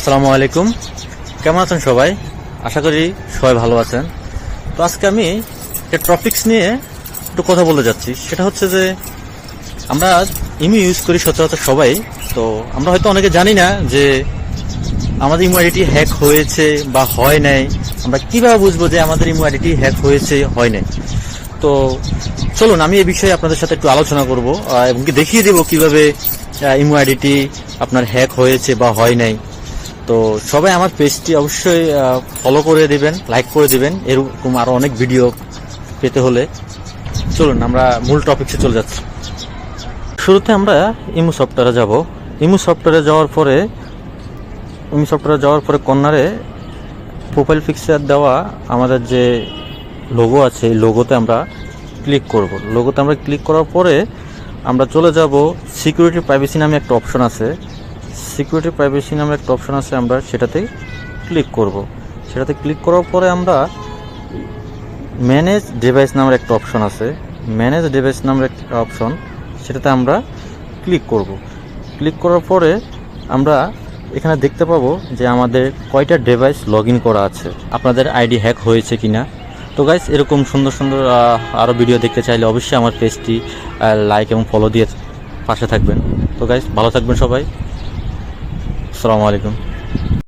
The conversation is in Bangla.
আসসালামু আলাইকুম। কেমন আছেন সবাই? আশা করি সবাই ভালো আছেন। তো আজকে আমি একটা টপিকস নিয়ে একটু কথা বলতে যাচ্ছি। সেটা হচ্ছে যে আমরা ইমো ইউজ করি সচরাচর সবাই। তো আমরা হয়তো অনেকে জানি না যে আমাদের ইমো আইডি হ্যাক হয়েছে বা হয় নাই। আমরা কিভাবে বুঝবো যে আমাদের ইমো আইডি হ্যাক হয়েছে হয় নাই? তো চলুন আমি এই বিষয়ে আপনাদের সাথে একটু আলোচনা করব এবং কি দেখিয়ে দেবো কিভাবে ইমো আইডি আপনার হ্যাক হয়েছে বা হয় নাই। তো সবাই আমার পেজটি অবশ্যই ফলো করে দিবেন, লাইক করে দিবেন। এরকম আরো অনেক ভিডিও পেতে হলে চলুন আমরা মূল টপিকসে চলে যাচ্ছি। শুরুতে আমরা ইমো সফটওয়্যারে যাব। ইমো সফটওয়্যারে যাওয়ার পরে কর্নারে প্রোফাইল পিকচার দেওয়া আমাদের যে লোগো আছে এই লোগোতে আমরা ক্লিক করব। লোগোতে আমরা ক্লিক করার পরে আমরা চলে যাব সিকিউরিটি প্রাইভেসি নামে একটা অপশন আছে। সিকিউরিটি প্রাইভেসি নামে একটা অপশন আছে, আমরা সেটাতে ক্লিক করব। সেটাতে ক্লিক করার পরে আমরা ম্যানেজ ডিভাইস নামের একটা অপশন আছে। ম্যানেজ ডিভাইস নামের একটা অপশন, সেটাতে আমরা ক্লিক করব। ক্লিক করার পরে আমরা এখানে দেখতে পাবো যে আমাদের কয়টা ডিভাইস লগ ইন করা আছে, আপনাদের আইডি হ্যাক হয়েছে কিনা। তো গাইস, এরকম সুন্দর সুন্দর আরও ভিডিও দেখতে চাইলে অবশ্যই আমার পেজটি লাইক এবং ফলো দিয়ে পাশে থাকবেন। তো গাইস, ভালো থাকবেন সবাই। আসসালামু আলাইকুম।